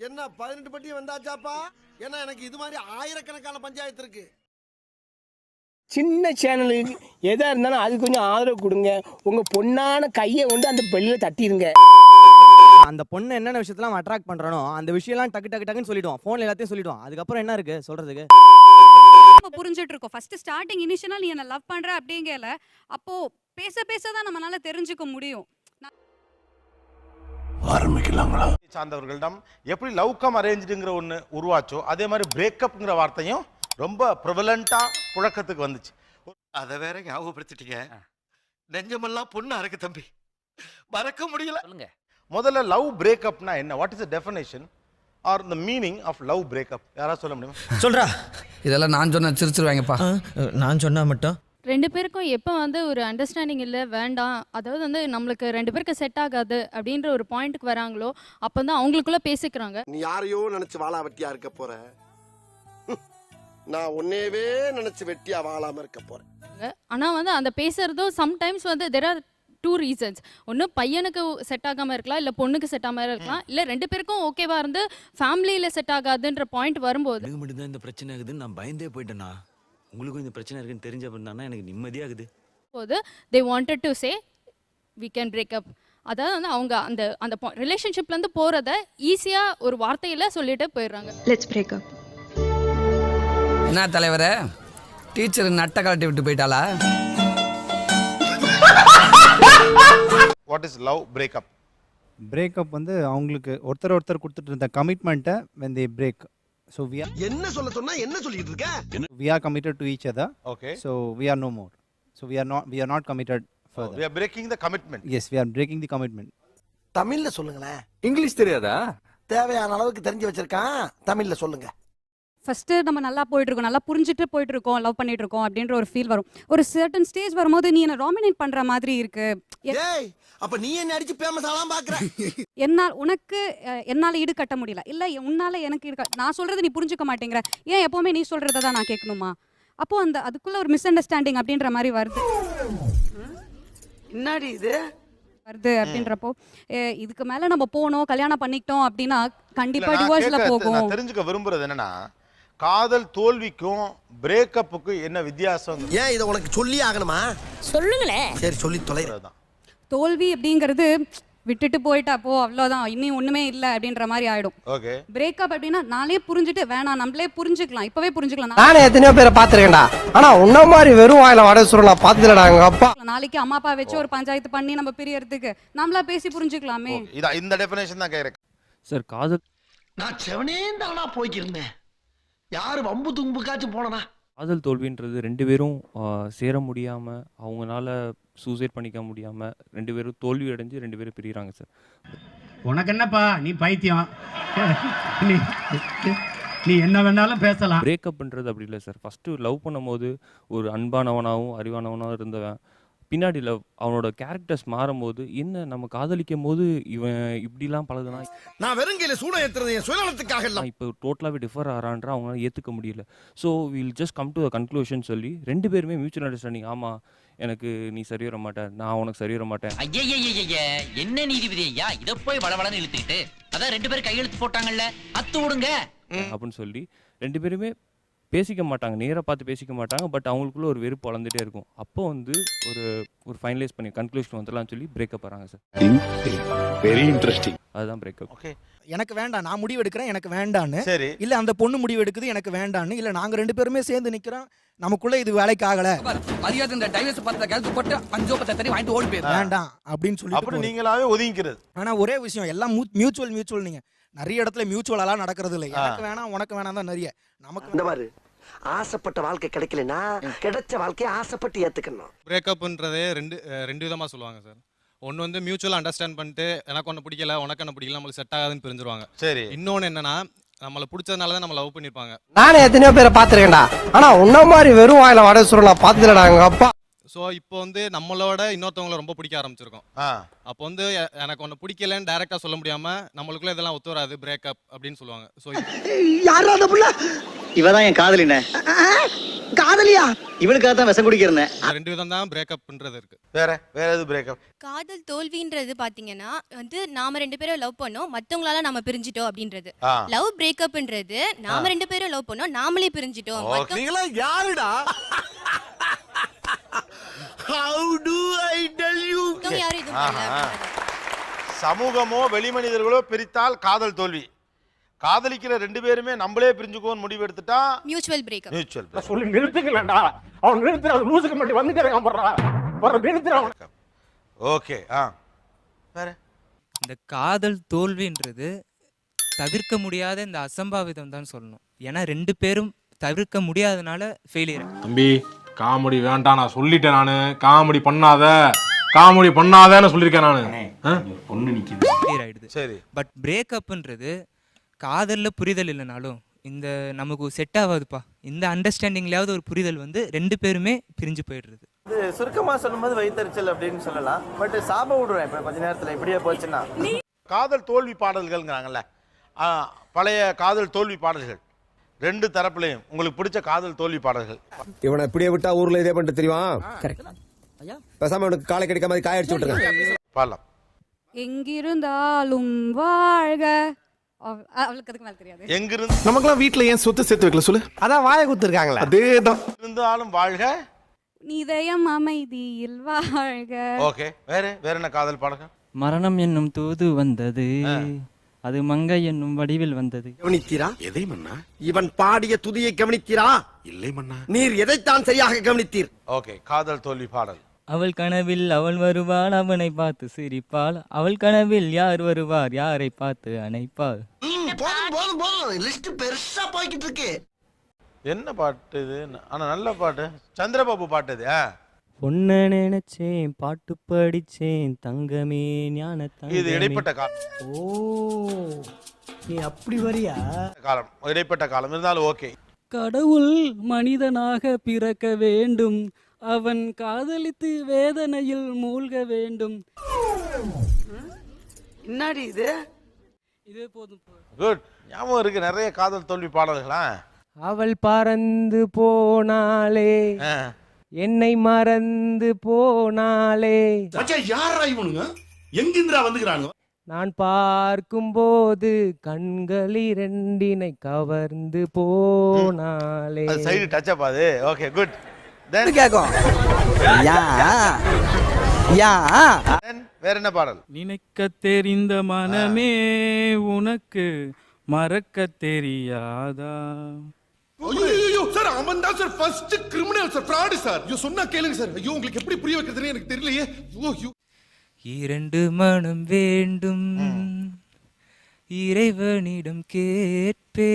என்ன 18 பட்டி வந்தாச்சாப்பா? ஏன்னா எனக்கு இது மாதிரி ஆயிரக்கணக்கான பஞ்சாயத்து இருக்கு. சின்ன சேனலுக்கு எதாக இருந்தாலும் அது கொஞ்சம் ஆதரவு கொடுங்க. உங்கள் பொண்ணான கையை கொண்டு அந்த பெல்லில் தட்டிடுங்க. அந்த பொண்ணு என்னென்ன விஷயத்தெல்லாம் அட்ராக்ட் பண்ணுறானோ அந்த விஷயம்லாம் டக்கு டக்கு டக்குன்னு சொல்லிடுவான். ஃபோனில் எல்லாத்தையும் சொல்லிடுவான். அதுக்கப்புறம் என்ன இருக்குது சொல்கிறதுக்கு? புரிஞ்சிட்டு இருக்கோம். ஃபர்ஸ்ட் ஸ்டார்டிங் இனிஷியலா நீ என்ன லவ் பண்ற அப்படிங்கல, அப்போ பேச பேச தான் நம்மளால தெரிஞ்சுக்க முடியும். ஆரம்பிக்கலாங்களா? சார்ந்தவர்களிடம் எப்படி லவ் கம் அரேஞ்சுங்கிற ஒன்று உருவாச்சோ அதே மாதிரி பிரேக்கப்ங்கிற வார்த்தையும் ரொம்ப ப்ரிவலண்டா புழக்கத்துக்கு வந்துச்சு. அதை வேற ஞாபகப்படுத்திட்டீங்க. நெஞ்சமெல்லாம் பொண்ணா இருக்கு தம்பி, மறக்க முடியல. முதல்ல லவ் பிரேக்கப்னா என்ன? What is the definition or the meaning of love breakup? யாராவது சொல்ல முடியுமா? சொல்றா. இதெல்லாம் நான் சொன்னா சிரிச்சிருவாங்கப்பா. நான் சொன்னா மட்டும் ரெண்டு பேருக்கும் எப்போ வந்து ஒரு அண்டர்ஸ்டாண்டிங் இல்லை வேண்டாம், அதாவது வந்து நம்மளுக்கு ரெண்டு பேருக்கு செட் ஆகாது அப்படின்ற ஒரு பாயிண்ட்டுக்கு வராங்களோ அப்போ தான் அவங்களுக்குள்ள பேசிக்கிறாங்க. நீ யாரையோ நினைச்சு வாழா வெட்டியா இருக்க போற, நான் உன்னையவே நினைச்சு வெட்டியா வாழாம இருக்க போறேன். ஆனால் வந்து அந்த பேசுறதும் சம்டைம்ஸ் வந்து தெர் ஆர் டூ ரீசன்ஸ். ஒன்று பையனுக்கு செட் ஆகாமல் இருக்கலாம், இல்லை பொண்ணுக்கு செட் ஆகாமல் இருக்கலாம், இல்லை ரெண்டு பேருக்கும் ஓகேவா இருந்து ஃபேமிலியில் செட் ஆகாதுன்ற பாயிண்ட் வரும்போது எனக்கு மட்டும்தான் இந்த பிரச்சனை ஆகுதுன்னு நான் பயந்தே போயிட்டேண்ணா. உங்களுக்கும் இந்த பிரச்சனை இருக்குன்னு தெரிஞ்ச பண்ணா எனக்கு நிம்மதியாகுது. போது they wanted to say we can break. அதாவது வந்து அவங்க அந்த அந்த ரிலேஷன்ஷிப்லேருந்து போகிறத ஈஸியாக ஒரு வார்த்தையில் சொல்லிட்டு போயிடுறாங்க. Let's break up. என்ன தலைவரே, டீச்சர் நட்டை கலட்டி விட்டு போயிட்டாளா? What is love breakup? Breakup வந்து அவங்களுக்கு ஒருத்தர் கொடுத்துட்டு இருந்த கமிட்மெண்ட்டை when they break. So என்ன சொல்ல சொன்னா என்ன சொல்லிட்டு இருக்க? we are committed to each other. Okay. So we are no more. So we are not committed further. We are breaking the commitment. Yes, we are breaking the commitment. தமிழ்ல சொல்லுங்களேன். English தெரியாதா? தேவையான அளவுக்கு தெரிஞ்சு வச்சிருக்கான், தமிழ்ல சொல்லுங்க. ஃபர்ஸ்ட் நம்ம நல்லா போயிட்டு இருக்கோம், நல்லா புரிஞ்சுட்டு போயிட்டு இருக்கோம், லவ் பண்ணிட்டு இருக்கோம் அப்படின்ற ஒரு ஃபீல் வரும். ஒரு சர்டன் ஸ்டேஜ் வரும்போது நீ என்ன டாமினேட் பண்ற மாதிரி இருக்கு. ஏய், அப்ப நீ என்ன அடிச்சு ஃபேமஸ் ஆலாம் பாக்குற? உனக்கு என்னால ஈடு கட்ட முடியல, இல்ல உன்னால எனக்கு ஈடு நான் சொல்றது நீ புரிஞ்சுக்க மாட்டேங்கிற, ஏன் எப்பவுமே நீ சொல்றதை தான் நான் கேட்கணுமா? அப்போ அந்த அதுக்குள்ள ஒரு மிஸ் அண்டர்ஸ்டாண்டிங் அப்படின்ற மாதிரி வருது. என்னடி இது வருது அப்படின்றப்போ இதுக்கு மேல நம்ம போனோம் கல்யாணம் பண்ணிக்கிட்டோம் அப்படின்னா கண்டிப்பா இல்ல, நான் டிவோர்ஸ்ல கேட்க- போகும். நான் தெரிஞ்சுக்க விரும்புறது என்னன்னா, காதல் தோல்விக்கும் பிரேக்கப்புக்கும் என்ன வித்தியாசம்? ஏன் இதை உனக்கு சொல்லி ஆகணுமா? சொல்லுங்களேன். சரி சொல்லி தொலை. தோல்வி அப்படிங்கிறது விட்டுட்டு போயிட்டா போ அவ்வளோதான், இன்னும் ஒண்ணுமே இல்லை அப்படின்ற மாதிரி ஆயிடும். ஓகே. பிரேக்கப் அப்படின்னா நானே புரிஞ்சுட்டு வேணாம் நம்மளே புரிஞ்சுக்கலாம், இப்பவே புரிஞ்சுக்கலாம். நானே எத்தனையோ பேரை பார்த்துருக்கேன்டா, ஆனா உன்ன மாதிரி வெறும் வாயில வடை சுருள் நான் பார்த்ததுலடா. எங்க அப்பா நாளைக்கு அம்மா அப்பா வச்சு ஒரு பஞ்சாயத்து பண்ணி நம்ம பிரியறதுக்கு நம்மளா பேசி புரிஞ்சுக்கலாமே. இந்த டெஃபினேஷன் தான் கேக்குறேன் சார் காதல் நான் செவனே தானா போய்க்கிருந்தேன், யாரு வம்பு தும்புக்காச்சும் போனனா? காதல் தோல்வின்றது ரெண்டு பேரும் சேர முடியாமல் அவங்களால சூசைட் பண்ணிக்க முடியாமல் ரெண்டு பேரும் தோல்வி அடைஞ்சு ரெண்டு பேரும் பிரிகிறாங்க சார். உனக்கு என்னப்பா, நீ பைத்தியம், நீ என்ன வேணாலும் பேசலாம். பிரேக்கப்ன்றது அப்படி இல்லை சார். ஃபஸ்ட்டு லவ் பண்ணும்போது ஒரு அன்பானவனாகவும் அறிவானவனாகவும் இருந்தவன் பின்னாடி அவனோட கேரக்டர்ஸ் மாறும்போது என்ன நம்ம காதலிக்கும் போது இவன் இப்படிலாம் பழகுனா, நான் வெறுங்கையில சூட ஏத்துறது என் சுயநலத்துக்காக இல்ல, இப்போ டோட்டலாகவே டிஃபர் ஆகிறான்ற அவங்களால ஏற்றுக்க முடியல. So will just come to a conclusion சொல்லி ரெண்டு பேருமே மியூச்சுவல் அண்டர்ஸ்டாண்டிங். ஆமாம், எனக்கு நீ சரி வர மாட்டேன், நான் உனக்கு சரி வர மாட்டேன். என்ன நீதிபதி ஐயா இதை போய் வளவளன்னு இழுத்துக்கிட்டு, அதான் ரெண்டு பேரும் கையெழுத்து போட்டாங்கல்ல, அத்து விடுங்க அப்படின்னு சொல்லி ரெண்டு பேருமே பேசிக்க மாட்டாங்க, நேராக பார்த்து பேசிக்க மாட்டாங்க. பட் அவங்களுக்குள்ள ஒரு வெறுப்பு வளர்ந்துட்டே இருக்கும். அப்போ வந்து ஒரு ஃபைனலைஸ் பண்ணி கன்க்ளூஷன் வந்துடலாம்னு சொல்லி பிரேக்கப் வராங்க சார். Very interesting. அதுதான் பிரேக்கப். ஓகே. எனக்கு வேண்டாம், நான் முடிவு எடுக்கிறேன் எனக்கு வேண்டான்னு, சரி. இல்லை அந்த பொண்ணு முடிவு எடுக்குது எனக்கு வேண்டான்னு, இல்லை நாங்கள் ரெண்டு பேருமே சேர்ந்து நிற்கிறோம் நமக்குள்ள இது வேலைக்கு ஆகலை, மரியாதை இந்த டைவர்ஸ் பத்திர கழுத்து போட்டு 5 தண்ணி வாங்கிட்டு ஓடி போயிரு. வேண்டாம் அப்படின்னு சொல்லி. அப்படி நீங்களாவே ஒதுங்கிக்கிறது. ஆனால் ஒரே விஷயம், எல்லாம் மியூச்சுவல். நீங்கள் நிறைய இடத்துல மியூச்சுவலாலாம் நடக்கிறது இல்லை. எனக்கு வேணாம் உனக்கு வேணாம் தான் நிறைய. நமக்கு இந்த மாதிரி ஆசைப்பட்ட வாழ்க்கை கிடைக்கலனா கிடைச்ச வாழ்க்கையை ஆசைப்பட்டு ஏத்துக்கணும். பிரேக்கப்ன்றதே ரெண்டு விதமாக சொல்லுவாங்க சார். ஒன்று வந்து மியூச்சுவல் அண்டர்ஸ்டாண்ட் பண்ணிட்டு எனக்கு ஒன்று பிடிக்கல உனக்கு என்ன பிடிக்கல நம்மளுக்கு செட் ஆகாதுன்னு பிரிஞ்சிருவாங்க. சரி. இன்னொன்று என்னன்னா, நம்மளை பிடிச்சதுனால தான் நம்ம லவ் பண்ணியிருப்பாங்க. நானே எத்தனையோ பேரை பார்த்துருக்கேன்டா, ஆனா உன்ன மாதிரி வெறும் வாயில வடை சுருள் நான் பார்த்ததுலடா. எங்க அப்பா ஸோ இப்போ வந்து நம்மளோட இன்னொருத்தவங்களை ரொம்ப பிடிக்க ஆரம்பிச்சிருக்கோம். அப்போ வந்து எனக்கு ஒன்று பிடிக்கலன்னு டைரெக்டாக சொல்ல முடியாமல் நம்மளுக்குள்ள இதெல்லாம் ஒத்து வராது பிரேக்கப் அப்படின்னு சொல்லுவாங்க. ஸோ யாரா அந்த புள்ள? இவதான் என் காதலினே. காதலியா? இவனுக்காக தான் விஷம் குடிக்கிறேன். 2 விதம் தான் பிரேக்கப்ன்றது இருக்கு. வேற எது பிரேக்கப்? காதல் தோல்வின்றது பாத்தீங்கன்னா வந்து நாம 2 பேரும் லவ் பண்ணோம், மத்தவங்களால நாம பிரிஞ்சிட்டோம் அப்படின்றது. லவ் பிரேக்கப்ன்றது நாம 2 பேரும் லவ் பண்ணோம், நாமளே பிரிஞ்சிட்டோம். நீங்களா யாருடா? How do I tell you? யாரும் இது பண்ணல. சமூகமோ வெளிமனிதர்களோ பிரித்தால் காதல் தோல்வி. காதலிக்கிற 2 பேருமே நம்மளே பிரிஞ்சுக்கோன்னு முடிவு எடுத்துட்டா மியூச்சுவல் பிரேக்கப். மியூச்சுவல் சொல்லி நிறுத்துக்கலடா. அவன் நிறுத்துற லூசுக்கு மட்டும் வந்துட்டே போறா. வர நிறுத்துறான். ஓகே. வேற இந்த காதல் தோல்வின்றது தவிர்க்க முடியாத இந்த அசம்பாவிதம் தான் சொல்லணும். ஏன்னா 2 பேரும் தவிர்க்க முடியாதனால ஃபெயிலியர். தம்பி காமெடி வேண்டாம், நான் சொல்லிட்டேன். நானு காமெடி பண்ணாதன்னு சொல்லியிருக்கேன் நானு. பொண்ணு நிக்குது ஃபெயிலியர் ஆயிடுது. சரி. பட் பிரேக்கப்ன்றது காதல்ல புரிதல் இல்லைனாலும் இந்த நமக்கு செட் ஆகாதுப்பா, இந்த அண்டர்ஸ்டாண்டிங்லயாவது ஒரு புரிதல் வந்து 2 பேருமே பிரிஞ்சு போயிடுறது. இது சுருக்கமா சொல்லும்போது வைத்தறிச்சல் அப்படின்னு சொல்லலாம். பட் சாப விடுறேன் இப்ப கொஞ்ச நேரத்துல இப்படியே போச்சுன்னா. காதல் தோல்வி பாடல்கள்ங்கிறாங்கல்ல, பழைய காதல் தோல்வி பாடல்கள் 2 தரப்புலையும் உங்களுக்கு பிடிச்ச காதல் தோல்வி பாடல்கள். இவனை இப்படியே விட்டா ஊர்ல இதே பண்ணிட்டு தெரியும். பேசாம இவனுக்கு காலை கிடைக்காம மாதிரி காய அடிச்சு விட்டுருங்க. பாடலாம். எங்கிருந்தாலும் வாழ்க. அவளுக்கு அதுக்கு மேல தெரியாது. எங்கிருந்து நமக்கெல்லாம் வீட்ல ஏன் சொத்து சேர்த்து வைக்கல சொல்லு? அதான் வாயை குத்துருக்காங்களா? அதேதான். இருந்தாலும் வாழ்க. இதயம் அமைதியில் வாழ்க. ஓகே. வேற என்ன காதல் பாடல்கள்? மரணம் என்னும் தூது வந்தது, அது மங்கை என்னும் வடிவில் வந்தது. கவனித்தீரா? எதை மன்னா? இவன் பாடிய துதியை கவனித்தீரா? இல்லை மன்னா. நீர் எதைத்தான் சரியாக கவனித்தீர்? ஓகே. காதல் தோல்வி பாடல். அவள் கனவில் அவள் வருவாள், அவனை பார்த்து சிரிப்பாள். அவள் கனவில் யார் வருவார், யாரை பார்த்து அணைப்பாள். போதும் லிஸ்ட் பெருசா போய்கிட்டு இருக்கு. என்ன பாட்டு இது? ஆனா நல்ல பாட்டு. சந்திரபாபு பாட்டு இது. பொண்ண நினைச்சேன், பாட்டு படிச்சேன், தங்கமே ஞான இது இடைப்பட்ட காலம். நீ அப்படி வரியா? காலம் இடைப்பட்ட காலம் இருந்தாலும் ஓகே. கடவுள் மனிதனாக பிறக்க வேண்டும், அவன் காதலித்து வேதனையில் மூழ்க வேண்டும். என்னடி இது? இதே போதும். குட். ஞாபகம் இருக்கு நிறைய காதல் தோல்வி பாடல்களா? அவள் பறந்து போனாலே, என்னை மறந்து போனாலே. யாரா இவனுங்க? எங்கிந்திரா வந்துக்கிறானுங்க? நான் பார்க்கும்போது கண்கள் 2 கவர்ந்து போனாலே. அது சைடு டச் அப் அது. Okay good. தென் கேக்கும். வேற என்ன பாடல்? நினைக்க தெரிந்த மனமே உனக்கு மறக்க தெரியாதா? ஐயோ சார், அவன் தான் sir first criminal sir, fraud sir. ஐயோ சொன்னா கேளுங்க சார். ஐயோ உங்களுக்கு எப்படி புரிய வைக்கிறதுன்னு எனக்கு தெரியலையே. ஐயோ 2 மனம் வேண்டும், இறைவனிடம் கேட்பே.